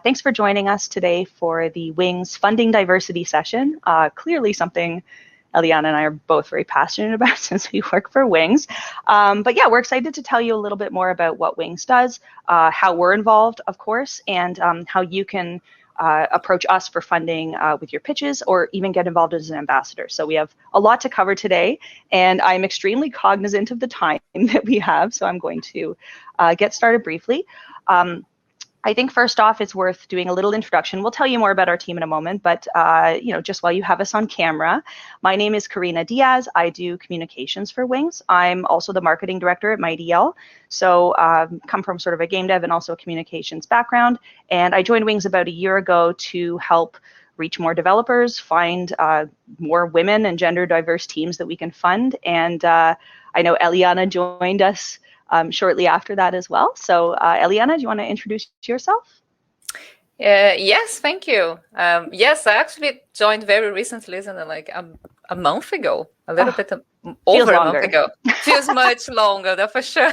Thanks for joining us today for the Wings Funding Diversity session. Clearly something Eliana and I are both very passionate about since we work for Wings. But yeah, we're excited to tell you a little bit more about what Wings does, how we're involved, of course, and how you can approach us for funding with your pitches or even get involved as an ambassador. So we have a lot to cover today, and I'm extremely cognizant of the time that we have, so I'm going to get started briefly. I think first off, it's worth doing a little introduction. We'll tell you more about our team in a moment, but just while you have us on camera, my name is Karina Diaz. I do communications for Wings. I'm also the marketing director at Mighty L. So come from sort of a game dev and also a communications background. And I joined Wings about a year ago to help reach more developers, find more women and gender diverse teams that we can fund. And I know Eliana joined us shortly after that as well. So Eliana, do you want to introduce yourself? Yes, thank you. Yes, I actually joined very recently, isn't it? Like a month ago, a little bit over a month ago. Feels much longer, though, for sure.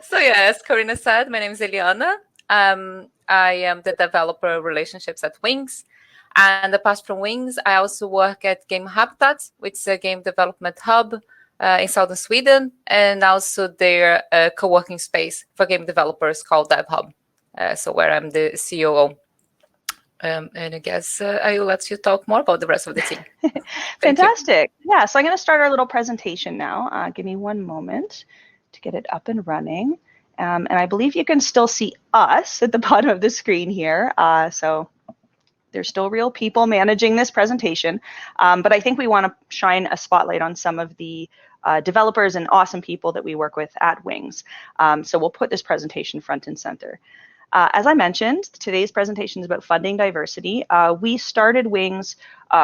So yeah, as Karina said, my name is Eliana. I am the developer relationships at Wings. And apart from Wings, I also work at Game Habitat, which is a game development hub in southern Sweden, and also their co-working space for game developers called DevHub. So where I'm the COO. And I guess I will let you talk more about the rest of the team. Fantastic. Yeah, so I'm going to start our little presentation now. Give me one moment to get it up and running. And I believe you can still see us at the bottom of the screen here. So there's still real people managing this presentation. But I think we want to shine a spotlight on some of the developers and awesome people that we work with at Wings. So we'll put this presentation front and center. As I mentioned, today's presentation is about funding diversity. We started Wings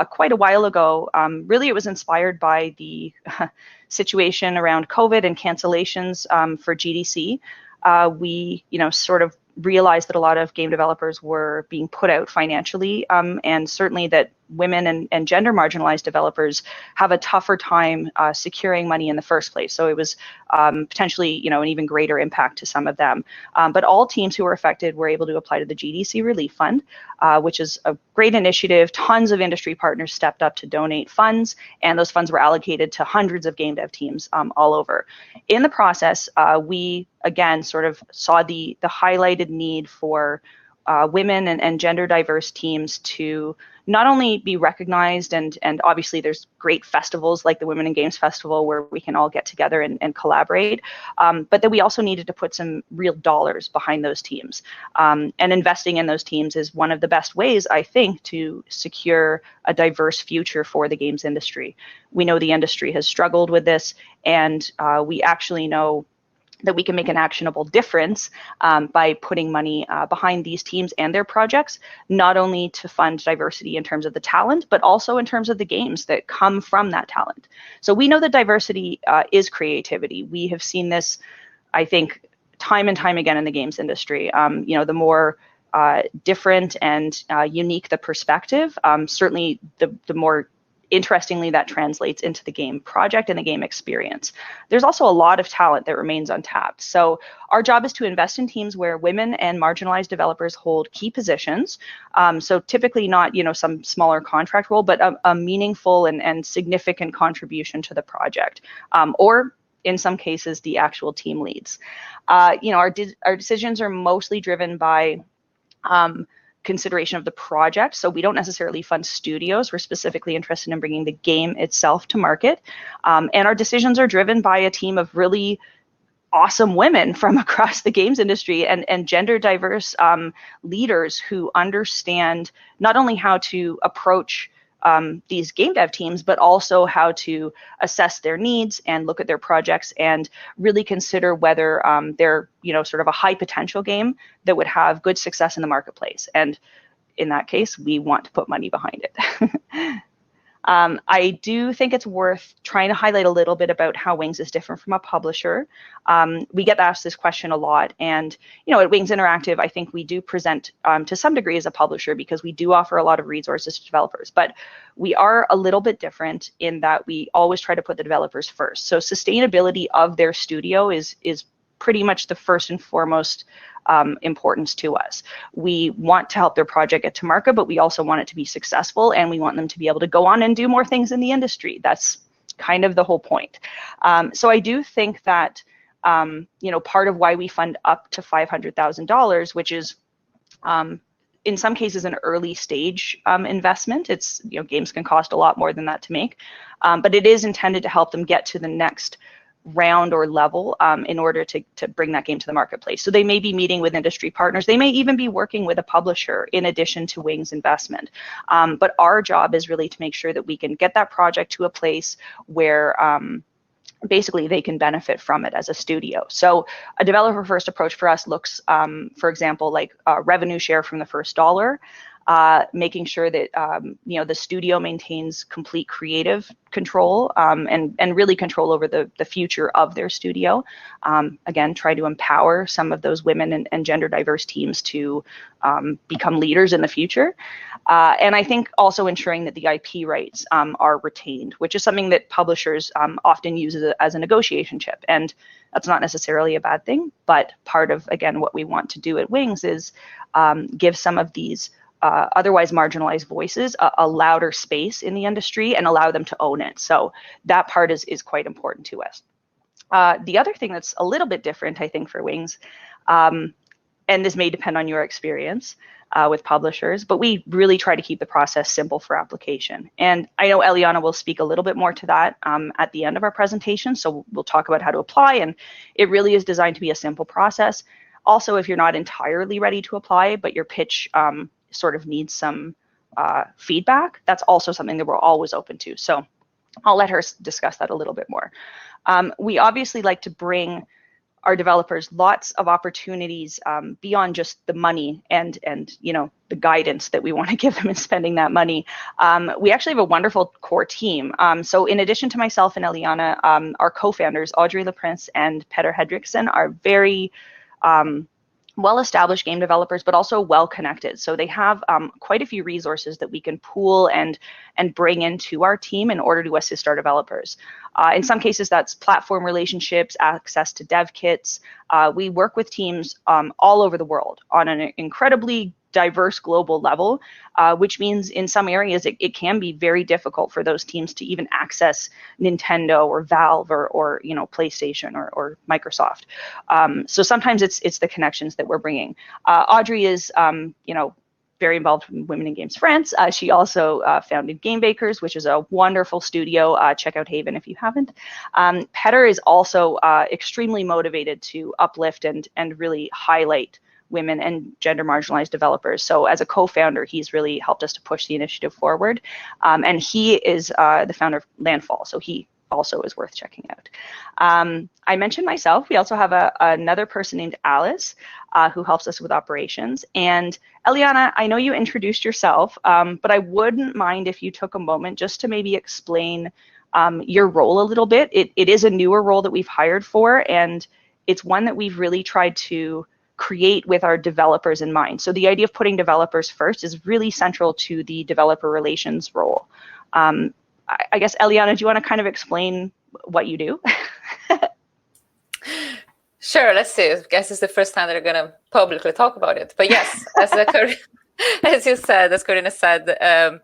quite a while ago. Really, it was inspired by the situation around COVID and cancellations for GDC. We, sort of realized that a lot of game developers were being put out financially, and certainly that women and gender marginalized developers have a tougher time securing money in the first place. So it was potentially, an even greater impact to some of them. But all teams who were affected were able to apply to the GDC Relief Fund, which is a great initiative. Tons of industry partners stepped up to donate funds, and those funds were allocated to hundreds of game dev teams all over. In the process, we again sort of saw the highlighted need for women and gender diverse teams to not only be recognized, and obviously there's great festivals like the Women in Games Festival where we can all get together and collaborate, but that we also needed to put some real dollars behind those teams. And investing in those teams is one of the best ways, I think, to secure a diverse future for the games industry. We know the industry has struggled with this, and we actually know that we can make an actionable difference by putting money behind these teams and their projects, not only to fund diversity in terms of the talent, but also in terms of the games that come from that talent. So we know that diversity is creativity. We have seen this, I think, time and time again in the games industry. The more different and unique the perspective, certainly the more interestingly, that translates into the game project and the game experience. There's also a lot of talent that remains untapped. So our job is to invest in teams where women and marginalized developers hold key positions. So typically not, some smaller contract role, but a meaningful and significant contribution to the project, or in some cases, the actual team leads. Our decisions are mostly driven by consideration of the project. So we don't necessarily fund studios. We're specifically interested in bringing the game itself to market. And our decisions are driven by a team of really awesome women from across the games industry and gender diverse leaders who understand not only how to approach these game dev teams, but also how to assess their needs and look at their projects and really consider whether they're, sort of a high potential game that would have good success in the marketplace. And in that case, we want to put money behind it. I do think it's worth trying to highlight a little bit about how Wings is different from a publisher. We get asked this question a lot, and at Wings Interactive, I think we do present to some degree as a publisher because we do offer a lot of resources to developers, but we are a little bit different in that we always try to put the developers first. So sustainability of their studio is pretty much the first and foremost importance to us. We want to help their project get to market, but we also want it to be successful, and we want them to be able to go on and do more things in the industry. That's kind of the whole point. So I do think that part of why we fund up to $500,000, which is in some cases an early stage investment. It's, games can cost a lot more than that to make, but it is intended to help them get to the next round or level in order to bring that game to the marketplace. So they may be meeting with industry partners. They may even be working with a publisher in addition to Wing's investment. But our job is really to make sure that we can get that project to a place where basically they can benefit from it as a studio. So a developer first approach for us looks, for example, like revenue share from the first dollar, making sure that the studio maintains complete creative control and really control over the future of their studio. Again, try to empower some of those women and gender diverse teams to become leaders in the future. And I think also ensuring that the IP rights are retained, which is something that publishers often use as a negotiation chip. And that's not necessarily a bad thing, but part of, again, what we want to do at Wings is give some of these otherwise marginalized voices a louder space in the industry and allow them to own it. So that part is quite important to us. The other thing that's a little bit different, I think, for Wings, and this may depend on your experience with publishers, but we really try to keep the process simple for application. And I know Eliana will speak a little bit more to that at the end of our presentation. So we'll talk about how to apply, and it really is designed to be a simple process. Also, if you're not entirely ready to apply, but your pitch sort of needs some feedback, that's also something that we're always open to. So I'll let her discuss that a little bit more. We obviously like to bring our developers lots of opportunities beyond just the money and the guidance that we want to give them in spending that money. We actually have a wonderful core team. So in addition to myself and Eliana, our co-founders, Audrey LaPrince and Petter Hedrickson, are very well-established game developers, but also well-connected. So they have quite a few resources that we can pool and bring into our team in order to assist our developers. In some cases, that's platform relationships, access to dev kits. We work with teams all over the world on an incredibly diverse global level, which means in some areas it can be very difficult for those teams to even access Nintendo or Valve or PlayStation or Microsoft. So sometimes it's the connections that we're bringing. Audrey is very involved in Women in Games France. She also founded Game Bakers, which is a wonderful studio. Check out Haven if you haven't. Petter is also extremely motivated to uplift and really highlight women and gender marginalized developers. So as a co-founder, he's really helped us to push the initiative forward. And he is the founder of Landfall, so he also is worth checking out. I mentioned myself. We also have another person named Alice who helps us with operations. And Eliana, I know you introduced yourself, but I wouldn't mind if you took a moment just to maybe explain your role a little bit. It is a newer role that we've hired for, and it's one that we've really tried to create with our developers in mind. So the idea of putting developers first is really central to the developer relations role. I guess, Eliana, do you want to kind of explain what you do? Sure, let's see. I guess it's the first time that we're going to publicly talk about it. But yes, as you said, as Corina said,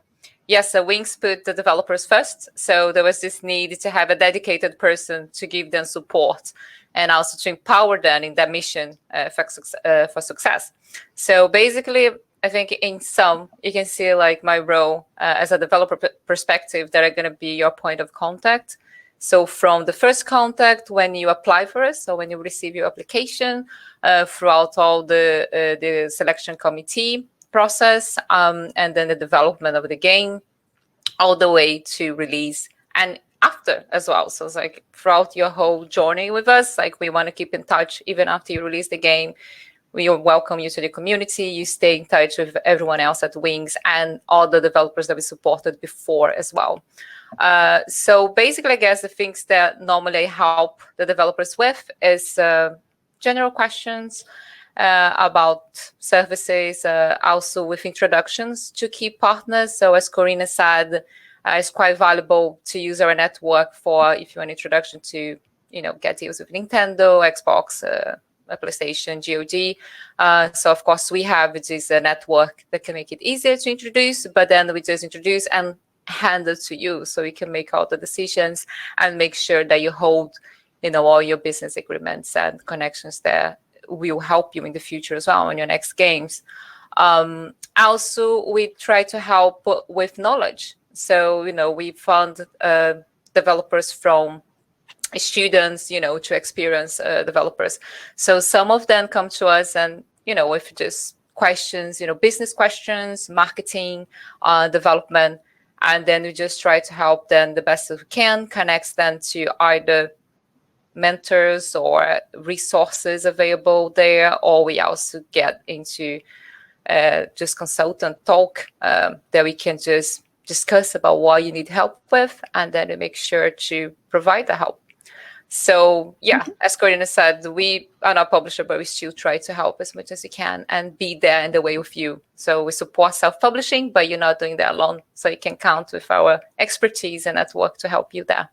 yes, Wings put the developers first. So there was this need to have a dedicated person to give them support and also to empower them in that mission for success. So basically, I think in sum, you can see like my role as a developer perspective that are going to be your point of contact. So from the first contact when you apply for us, so when you receive your application, throughout all the selection committee process, and then the development of the game, all the way to release and after as well. So it's like throughout your whole journey with us, like we want to keep in touch even after you release the game. We welcome you to the community. You stay in touch with everyone else at Wings and all the developers that we supported before as well. So basically, I guess the things that normally help the developers with is general questions about services, also with introductions to key partners. So as Corina said, it's quite valuable to use our network for if you want an introduction to get deals with Nintendo, Xbox, PlayStation, GOG. So of course we have this network that can make it easier to introduce, but then we just introduce and hand it to you so you can make all the decisions and make sure that you hold all your business agreements and connections there will help you in the future as well on your next games. Also, we try to help with knowledge. So, we fund developers from students, to experienced developers. So some of them come to us and, with just questions, business questions, marketing, development, and then we just try to help them the best that we can, connect them to either mentors or resources available there, or we also get into just consultant talk that we can just discuss about what you need help with, and then we make sure to provide the help. So yeah, as Corina said, we are not a publisher, but we still try to help as much as we can and be there in the way with you. So we support self-publishing, but you're not doing that alone. So you can count with our expertise and network to help you there.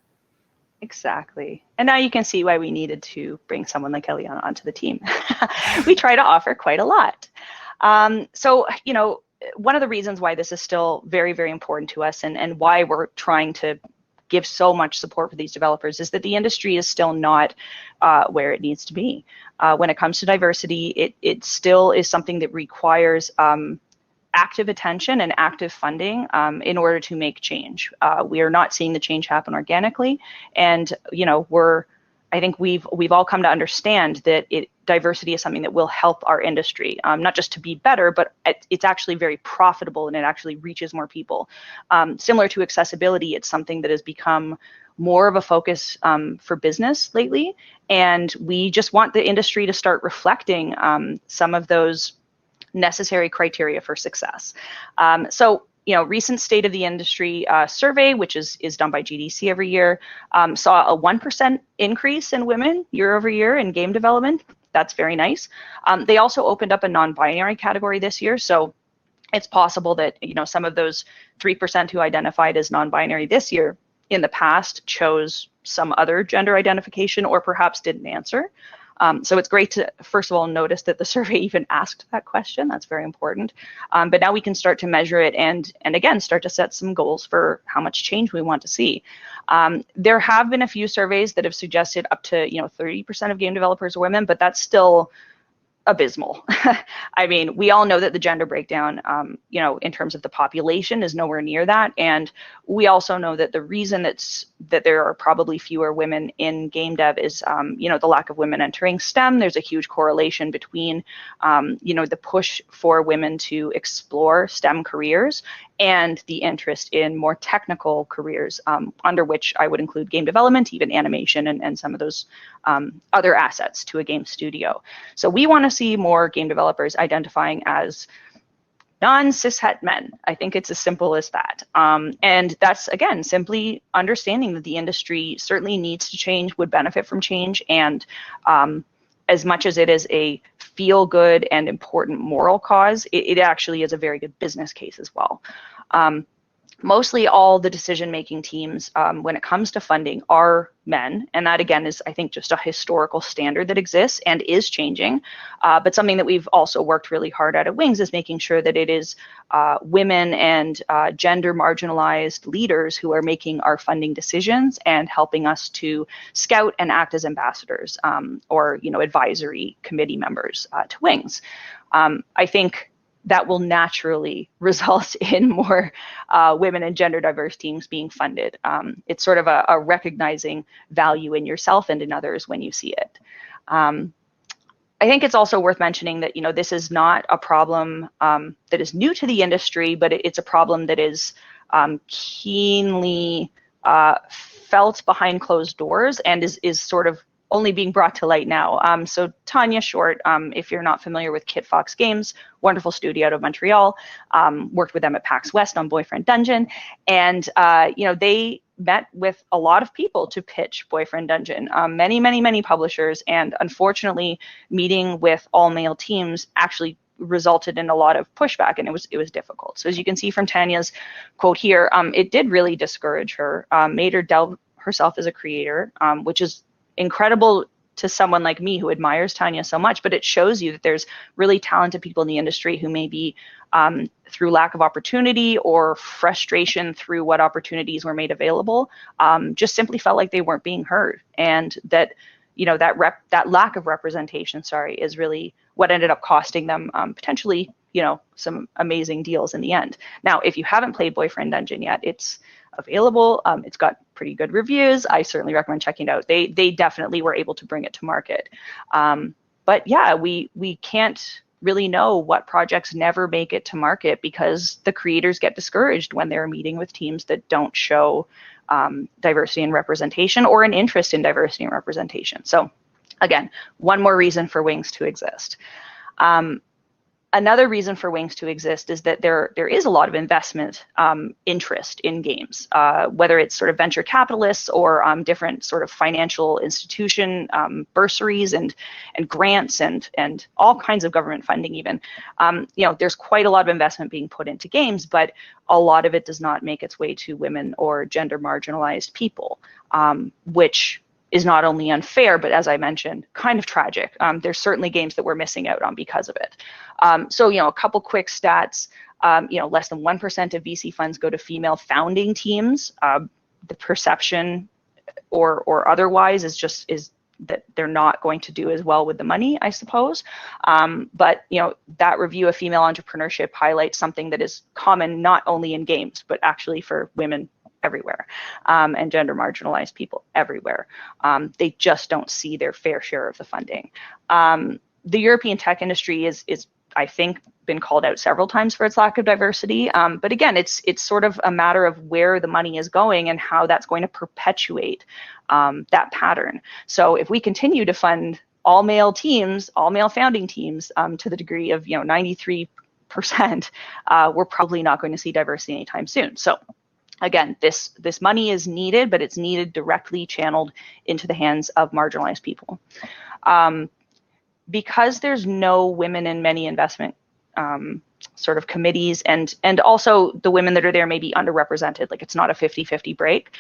Exactly. And now you can see why we needed to bring someone like Eliana onto the team. We try to offer quite a lot. So, one of the reasons why this is still very, very important to us and why we're trying to give so much support for these developers is that the industry is still not where it needs to be. When it comes to diversity, it still is something that requires active attention and active funding in order to make change. We are not seeing the change happen organically, and I think we've all come to understand that diversity is something that will help our industry, not just to be better, but it's actually very profitable and it actually reaches more people. Similar to accessibility, it's something that has become more of a focus for business lately, and we just want the industry to start reflecting some of those necessary criteria for success. So, recent state of the industry survey, which is done by GDC every year, saw a 1% increase in women year over year in game development. That's very nice. They also opened up a non-binary category this year. So it's possible that, some of those 3% who identified as non-binary this year in the past chose some other gender identification or perhaps didn't answer. So it's great to, first of all, notice that the survey even asked that question. That's very important. But now we can start to measure it and again, start to set some goals for how much change we want to see. There have been a few surveys that have suggested up to 30% of game developers are women, but that's still abysmal. I mean, we all know that the gender breakdown, in terms of the population is nowhere near that. And we also know that the reason that there are probably fewer women in game dev is, the lack of women entering STEM. There's a huge correlation between, the push for women to explore STEM careers and the interest in more technical careers, under which I would include game development, even animation, and some of those other assets to a game studio. So we want to see more game developers identifying as non-cishet men. I think it's as simple as that. And that's, again, simply understanding that the industry certainly needs to change, would benefit from change, and as much as it is a feel-good and important moral cause, it actually is a very good business case as well. Mostly all the decision-making teams when it comes to funding are men. And that, again, is, I think, just a historical standard that exists and is changing. But something that we've also worked really hard at Wings is making sure that it is women and gender marginalized leaders who are making our funding decisions and helping us to scout and act as ambassadors or, advisory committee members to Wings. I think that will naturally result in more women and gender diverse teams being funded. It's sort of a recognizing value in yourself and in others when you see it. I think it's also worth mentioning that, this is not a problem that is new to the industry, but it's a problem that is keenly felt behind closed doors and is sort of only being brought to light now. So Tanya Short, if you're not familiar with Kit Fox Games, wonderful studio out of Montreal, worked with them at PAX West on Boyfriend Dungeon. And, they met with a lot of people to pitch Boyfriend Dungeon, many publishers. And unfortunately, meeting with all male teams actually resulted in a lot of pushback, and it was difficult. So as you can see from Tanya's quote here, it did really discourage her, made her doubt herself as a creator, which is incredible to someone like me who admires Tanya so much, but it shows you that there's really talented people in the industry who maybe through lack of opportunity or frustration through what opportunities were made available, just simply felt like they weren't being heard. And that, you know, that lack of representation, is really what ended up costing them potentially, you know, some amazing deals in the end. Now, if you haven't played Boyfriend Dungeon yet, it's available. It's got pretty good reviews. I certainly recommend checking it out. They definitely were able to bring it to market. But yeah, we can't really know what projects never make it to market because the creators get discouraged when they're meeting with teams that don't show diversity and representation or an interest in diversity and representation. So again, one more reason for Wings to exist. Another reason for Wings to exist is that there is a lot of investment interest in games, whether it's sort of venture capitalists or different sort of financial institution bursaries and grants and all kinds of government funding even. You know, there's quite a lot of investment being put into games, but a lot of it does not make its way to women or gender marginalized people, which is not only unfair, but as I mentioned, kind of tragic. There's certainly games that we're missing out on because of it. So, you know, a couple quick stats, you know, less than 1% of VC funds go to female founding teams. The perception or otherwise is that they're not going to do as well with the money, I suppose. But, you know, that review of female entrepreneurship highlights something that is common not only in games, but actually for women everywhere, and gender marginalized people everywhere. They just don't see their fair share of the funding. The European tech industry is I think been called out several times for its lack of diversity. But again, it's sort of a matter of where the money is going and how that's going to perpetuate that pattern. So if we continue to fund all male teams, all male founding teams to the degree of, you know, 93%, we're probably not going to see diversity anytime soon. So again, this money is needed, but it's needed directly channeled into the hands of marginalized people. Because there's no women in many investment sort of committees, and also the women that are there may be underrepresented, like it's not a 50-50 break,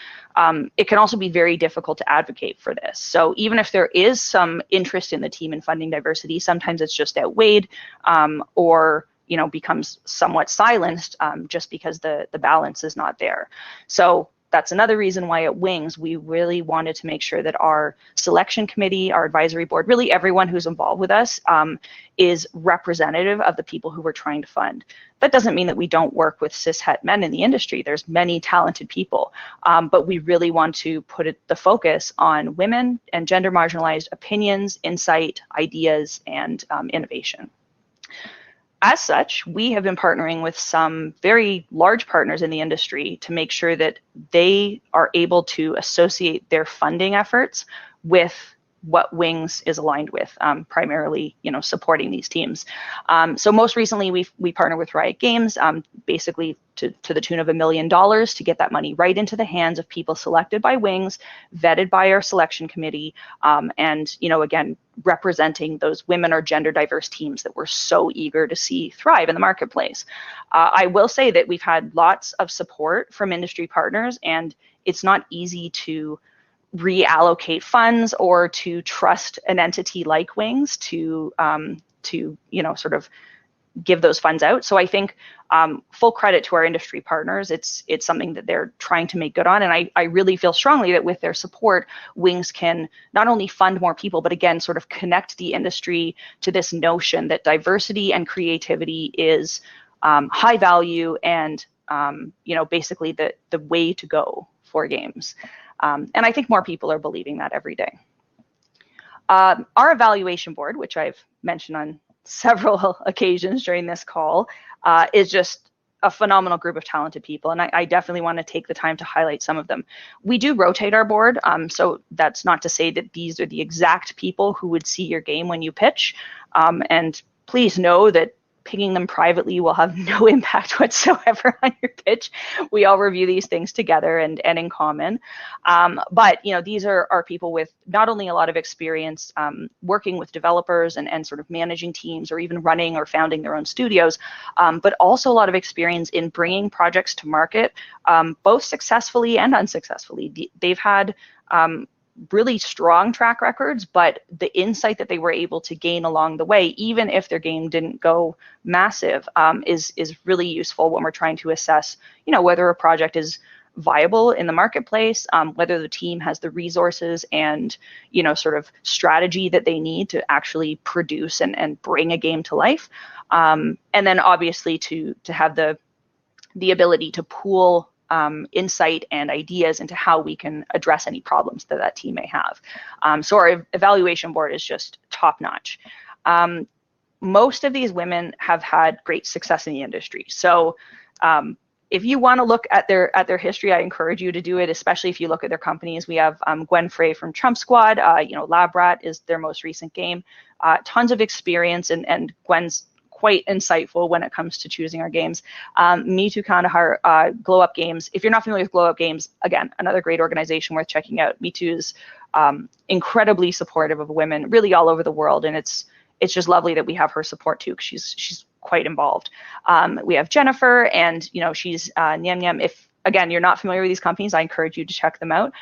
it can also be very difficult to advocate for this. So even if there is some interest in the team in funding diversity, sometimes it's just outweighed or, you know, becomes somewhat silenced just because the balance is not there. So that's another reason why at Wings, we really wanted to make sure that our selection committee, our advisory board, really everyone who's involved with us is representative of the people who we're trying to fund. That doesn't mean that we don't work with cishet men in the industry. There's many talented people, but we really want to put the focus on women and gender marginalized opinions, insight, ideas, and innovation. As such, we have been partnering with some very large partners in the industry to make sure that they are able to associate their funding efforts with what Wings is aligned with, primarily, you know, supporting these teams. So most recently, we partnered with Riot Games, basically to the tune of $1 million to get that money right into the hands of people selected by Wings, vetted by our selection committee, and, you know, again, representing those women or gender diverse teams that we're so eager to see thrive in the marketplace. I will say that we've had lots of support from industry partners, and it's not easy to reallocate funds or to trust an entity like Wings to you know, sort of give those funds out. So I think full credit to our industry partners. It's something that they're trying to make good on, and I really feel strongly that with their support, Wings can not only fund more people, but again, sort of connect the industry to this notion that diversity and creativity is high value and you know, basically the way to go for games. And I think more people are believing that every day. Our evaluation board, which I've mentioned on several occasions during this call, is just a phenomenal group of talented people. And I definitely want to take the time to highlight some of them. We do rotate our board. So that's not to say that these are the exact people who would see your game when you pitch. And please know that picking them privately will have no impact whatsoever on your pitch. We all review these things together and in common. But, you know, these are people with not only a lot of experience working with developers and sort of managing teams or even running or founding their own studios, but also a lot of experience in bringing projects to market, both successfully and unsuccessfully. They've had really strong track records, but the insight that they were able to gain along the way, even if their game didn't go massive, is really useful when we're trying to assess, whether a project is viable in the marketplace, whether the team has the resources and, sort of strategy that they need to actually produce and bring a game to life. And then obviously to have the ability to pool insight and ideas into how we can address any problems that team may have. So our evaluation board is just top notch. Most of these women have had great success in the industry. So if you want to look at their history, I encourage you to do it, especially if you look at their companies. We have Gwen Frey from Trump Squad. Lab Rat is their most recent game. Tons of experience, and Gwen's quite insightful when it comes to choosing our games. Mitu Kandahar, Glow Up Games. If you're not familiar with Glow Up Games, again, another great organization worth checking out. Mitu's incredibly supportive of women, really all over the world, and it's just lovely that we have her support too, because she's quite involved. We have Jennifer, and she's Nyam Nyam. If again you're not familiar with these companies, I encourage you to check them out.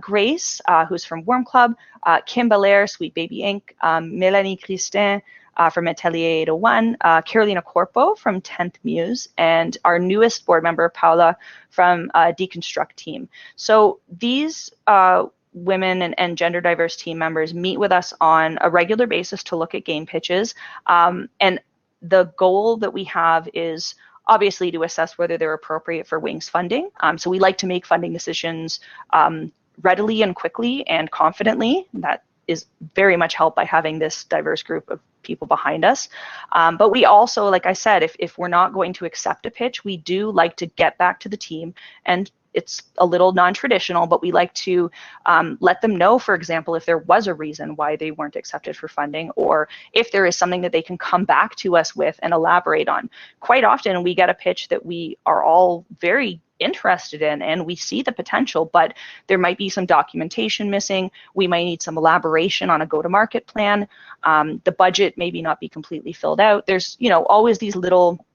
Grace, who's from Worm Club, Kim Belair, Sweet Baby Inc., Melanie Christin from Atelier 801, Carolina Corpo from 10th Muse, and our newest board member, Paula, from Deconstruct Team. So these women and gender diverse team members meet with us on a regular basis to look at game pitches. And the goal that we have is obviously to assess whether they're appropriate for Wings funding. So we like to make funding decisions readily and quickly and confidently. That is very much helped by having this diverse group of people behind us. But we also, like I said, if we're not going to accept a pitch, we do like to get back to the team, and it's a little non-traditional, but we like to let them know, for example, if there was a reason why they weren't accepted for funding, or if there is something that they can come back to us with and elaborate on. Quite often we get a pitch that we are all very interested in and we see the potential, but there might be some documentation missing. We might need some elaboration on a go-to-market plan. The budget maybe not be completely filled out. There's always these little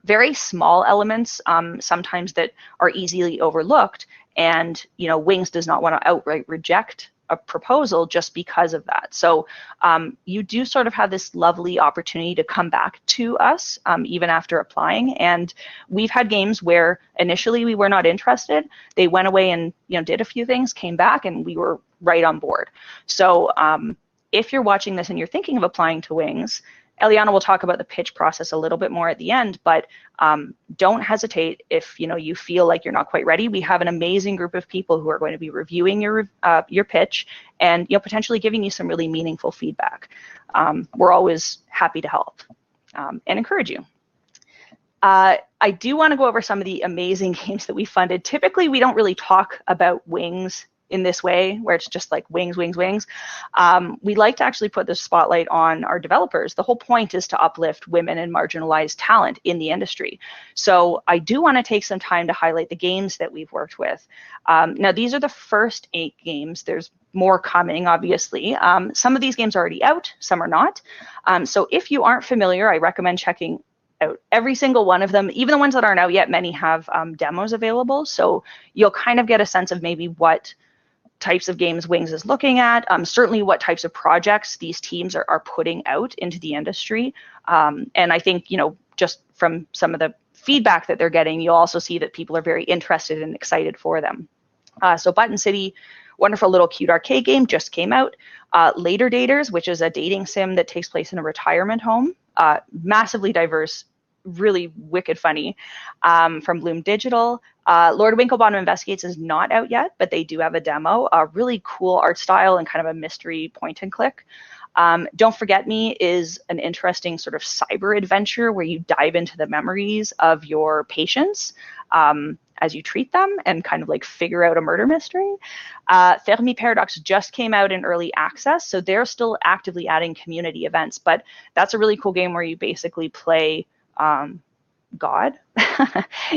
very small elements sometimes that are easily overlooked, and Wings does not want to outright reject a proposal just because of that. So you do sort of have this lovely opportunity to come back to us even after applying. And we've had games where initially we were not interested. They went away and did a few things, came back, and we were right on board. So if you're watching this and you're thinking of applying to Wings, Eliana will talk about the pitch process a little bit more at the end, but don't hesitate if you feel like you're not quite ready. We have an amazing group of people who are going to be reviewing your pitch and potentially giving you some really meaningful feedback. We're always happy to help and encourage you. I do want to go over some of the amazing games that we funded. Typically, we don't really talk about Wings in this way, where it's just like wings. We like to actually put the spotlight on our developers. The whole point is to uplift women and marginalized talent in the industry. So I do want to take some time to highlight the games that we've worked with. Now, these are the first 8 games. There's more coming, obviously. Some of these games are already out, some are not. So if you aren't familiar, I recommend checking out every single one of them. Even the ones that aren't out yet, many have demos available. So you'll kind of get a sense of maybe what types of games Wings is looking at, certainly what types of projects these teams are putting out into the industry. And I think, just from some of the feedback that they're getting, you'll also see that people are very interested and excited for them. So Button City, wonderful little cute arcade game, just came out. Later Daters, which is a dating sim that takes place in a retirement home, massively diverse, really wicked funny, from Bloom Digital. Lord Winklebottom Investigates is not out yet, but they do have a demo. A really cool art style and kind of a mystery point and click. Don't Forget Me is an interesting sort of cyber adventure where you dive into the memories of your patients as you treat them and kind of like figure out a murder mystery. Fermi Paradox just came out in early access, so they're still actively adding community events, but that's a really cool game where you basically play God.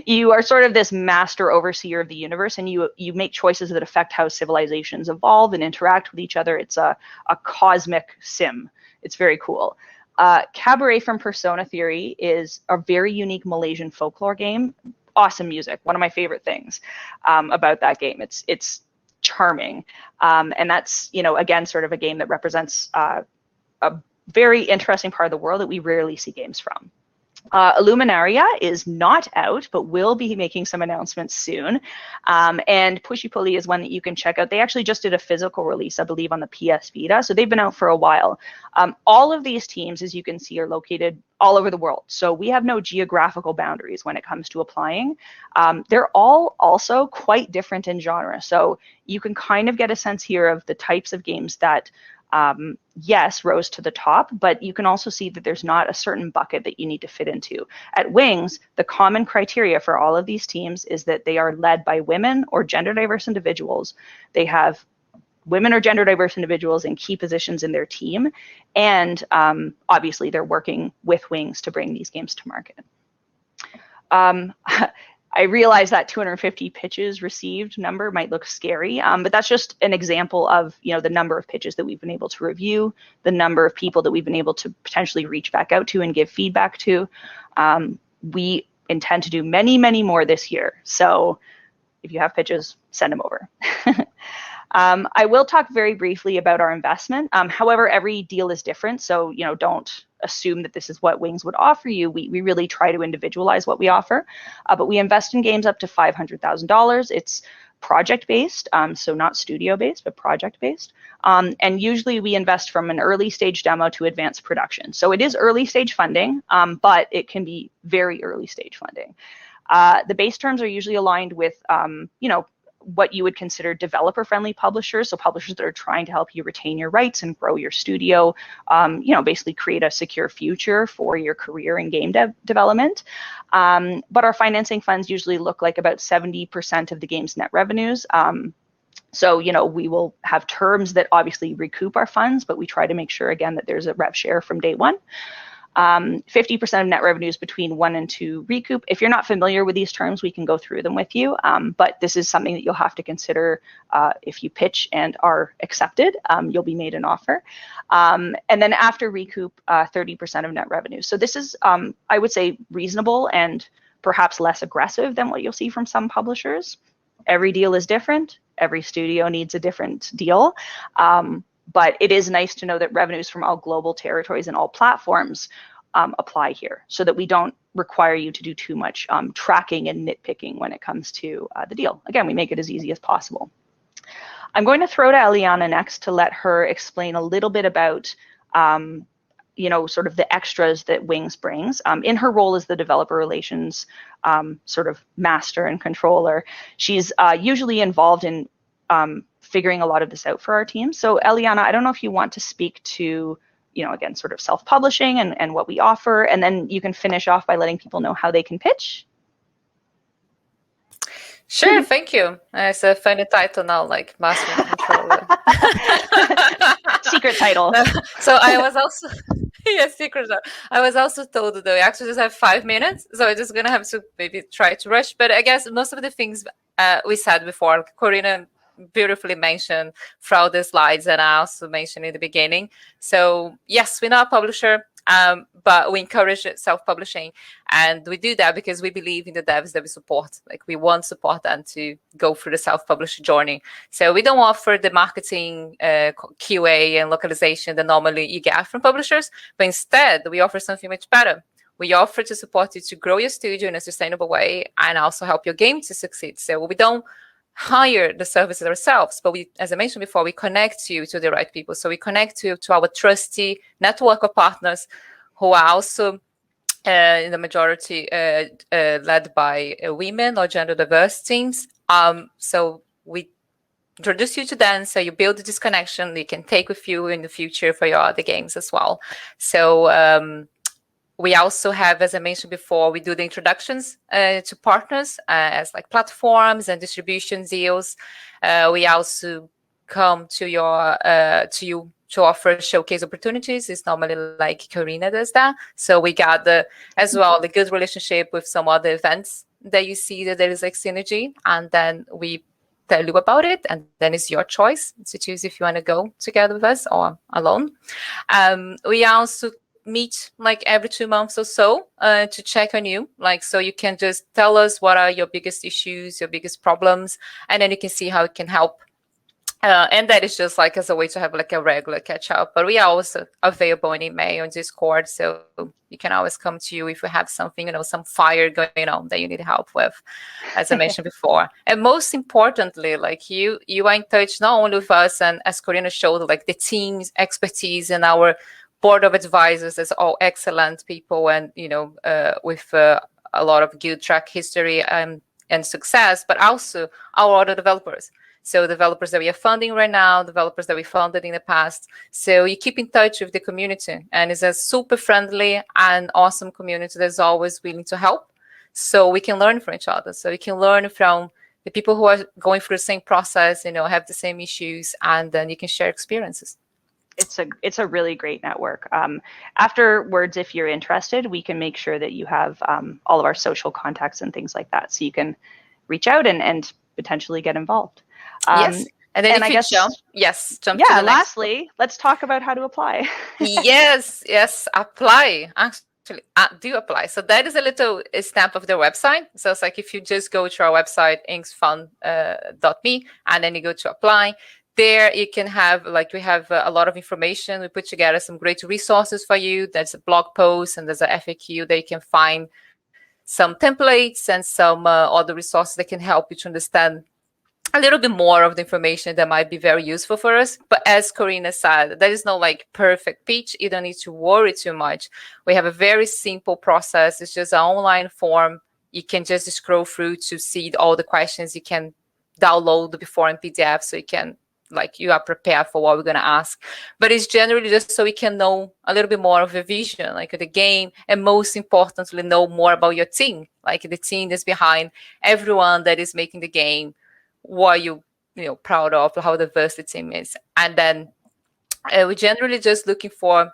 You are sort of this master overseer of the universe, and you make choices that affect how civilizations evolve and interact with each other. It's a cosmic sim. It's very cool. Cabaret from Persona Theory is a very unique Malaysian folklore game. Awesome music. One of my favorite things about that game. It's charming. And that's, again, sort of a game that represents a very interesting part of the world that we rarely see games from. Illuminaria is not out, but will be making some announcements soon. And Pushy Pulley is one that you can check out. They actually just did a physical release, I believe, on the PS Vita. So they've been out for a while. All of these teams, as you can see, are located all over the world. So we have no geographical boundaries when it comes to applying. They're all also quite different in genre. So you can kind of get a sense here of the types of games that yes, rose to the top, but you can also see that there's not a certain bucket that you need to fit into. At Wings, the common criteria for all of these teams is that they are led by women or gender diverse individuals. They have women or gender diverse individuals in key positions in their team. And obviously, they're working with Wings to bring these games to market. I realize that 250 pitches received number might look scary, but that's just an example of the number of pitches that we've been able to review, the number of people that we've been able to potentially reach back out to and give feedback to. We intend to do many, many more this year. So if you have pitches, send them over. I will talk very briefly about our investment. However, every deal is different, so don't assume that this is what Wings would offer you. We really try to individualize what we offer, but we invest in games up to $500,000. It's project-based, so not studio-based, but project-based. And usually we invest from an early stage demo to advanced production. So it is early stage funding, but it can be very early stage funding. The base terms are usually aligned with, what you would consider developer-friendly publishers, so publishers that are trying to help you retain your rights and grow your studio, basically create a secure future for your career in game development. But our financing funds usually look like about 70% of the game's net revenues. So, we will have terms that obviously recoup our funds, but we try to make sure, again, that there's a rev share from day one. 50% of net revenues between 1 and 2 recoup. If you're not familiar with these terms, we can go through them with you. But this is something that you'll have to consider if you pitch and are accepted. You'll be made an offer. And then after recoup, 30% of net revenue. So this is, I would say, reasonable and perhaps less aggressive than what you'll see from some publishers. Every deal is different. Every studio needs a different deal. But it is nice to know that revenues from all global territories and all platforms apply here, so that we don't require you to do too much tracking and nitpicking when it comes to the deal. Again, we make it as easy as possible. I'm going to throw to Eliana next to let her explain a little bit about sort of the extras that Wings brings. In her role as the developer relations sort of master and controller, she's usually involved in figuring a lot of this out for our team. So Eliana, I don't know if you want to speak to, again, sort of self-publishing and what we offer, and then you can finish off by letting people know how they can pitch. Sure, thank you. It's a funny title now, like Master and Controller. Secret title. So I was also, secret. I was also told that we actually just have 5 minutes, so I'm just gonna have to maybe try to rush. But I guess most of the things we said before, like Corina beautifully mentioned throughout the slides, and I also mentioned in the beginning. So yes, we're not a publisher, but we encourage self-publishing, and we do that because we believe in the devs that we support. Like, we want to support them to go through the self-publishing journey. So we don't offer the marketing, QA and localization that normally you get from publishers, but instead we offer something much better. We offer to support you to grow your studio in a sustainable way and also help your game to succeed. So we don't hire the services ourselves, but we, as I mentioned before, we connect you to the right people. So we connect you to our trusty network of partners who are also in the majority led by women or gender diverse teams. So we introduce you to them, so you build this connection you can take with you in the future for your other games as well. So we also have, as I mentioned before, we do the introductions to partners as like platforms and distribution deals. We also come to you to offer showcase opportunities. It's normally like Corina does that. So we got as well the good relationship with some other events that you see that there is like synergy, and then we tell you about it, and then it's your choice to choose if you want to go together with us or alone. We also meet like every 2 months or so to check on you, like, so you can just tell us what are your biggest issues, your biggest problems, and then you can see how it can help And that is just like as a way to have like a regular catch up. But we are also available in email and Discord, so you can always come to you if you have something, some fire going on that you need help with, as I mentioned before. And most importantly, like you are in touch not only with us, and as Corina showed, like the team's expertise and our board of advisors is all excellent people, and with a lot of good track history and success, but also our other developers. So developers that we are funding right now, developers that we funded in the past. So you keep in touch with the community, and it's a super friendly and awesome community that's always willing to help. So we can learn from each other. So we can learn from the people who are going through the same process, have the same issues, and then you can share experiences. It's a really great network. Afterwards, if you're interested, we can make sure that you have all of our social contacts and things like that, so you can reach out and potentially get involved. Yes. And then jump. Yeah. Lastly, let's talk about how to apply. Yes. Apply. Actually, do apply. So that is a little stamp of their website. So it's like if you just go to our website, inksfund.me, and then you go to apply. There you can have, we have a lot of information. We put together some great resources for you. There's a blog post and there's a FAQ that you can find some templates and some other resources that can help you to understand a little bit more of the information that might be very useful for us. But as Corina said, there is no perfect pitch. You don't need to worry too much. We have a very simple process. It's just an online form. You can just scroll through to see all the questions. You can download before in PDF, so you can you are prepared for what we're going to ask. But it's generally just so we can know a little bit more of your vision, the game, and most importantly, know more about your team, the team that's behind everyone that is making the game. What you proud of, how diverse the team is. And then we're generally just looking for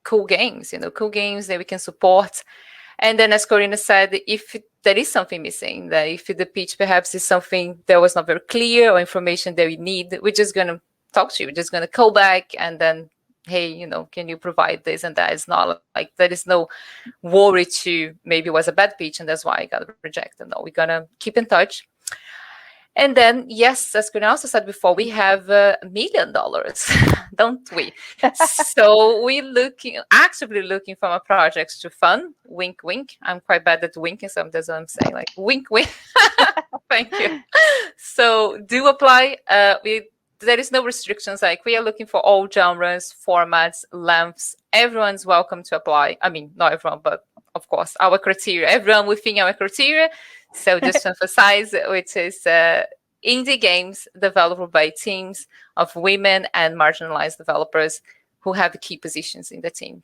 cool games, cool games that we can support. And then, as Corina said, if there is something missing, that if the pitch perhaps is something that was not very clear or information that we need, we're just going to talk to you. We're just going to call back and then, hey, can you provide this and that? It's not there is no worry to maybe it was a bad pitch and that's why I got rejected. No, we're going to keep in touch. And then, yes, as Corina also said before, we have $1 million, don't we? So we're actively looking for our projects to fund. Wink, wink. I'm quite bad at winking, so that's what I'm saying. Wink, wink. Thank you. So do apply. There is no restrictions. We are looking for all genres, formats, lengths. Everyone's welcome to apply. I mean, not everyone, but of course, our criteria. Everyone within our criteria. So just to emphasize, which is indie games developed by teams of women and marginalized developers who have key positions in the team.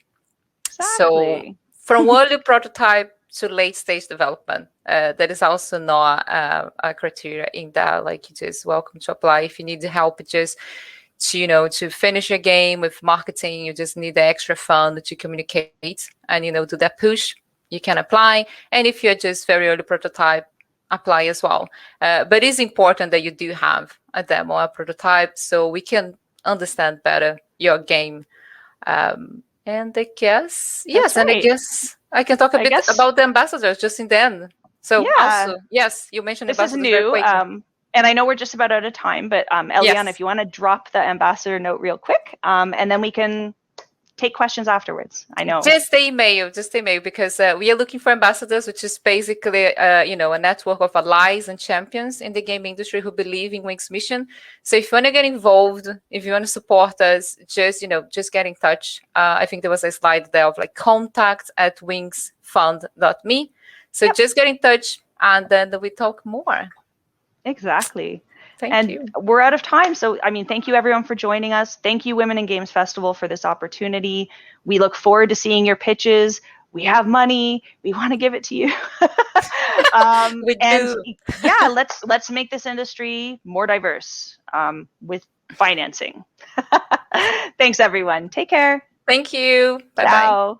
Exactly. So from early prototype to late stage development, that is also not a criteria in that. You just welcome to apply. If you need help just to finish your game with marketing, you just need the extra fund to communicate and do that push. You can apply. And if you're just very early prototype, apply as well. But it's important that you do have a demo, a prototype, so we can understand better your game. And I guess, yes, right. And I guess I can talk a bit about the ambassadors just in the end. So also, yes, you mentioned this ambassadors. This is new. And I know we're just about out of time, but Eliane, if you want to drop the ambassador note real quick, and then we can take questions afterwards. I know. Just email, because we are looking for ambassadors, which is basically, a network of allies and champions in the game industry who believe in Wings' mission. So if you want to get involved, if you want to support us, just get in touch. I think there was a slide there of contact@wingsfund.me. So just get in touch and then we talk more. Exactly. Thank you. We're out of time. So, thank you everyone for joining us. Thank you Women in Games Festival for this opportunity. We look forward to seeing your pitches. We have money. We want to give it to you. We do. Yeah, let's make this industry more diverse with financing. Thanks everyone. Take care. Thank you. Bye-bye. Ciao.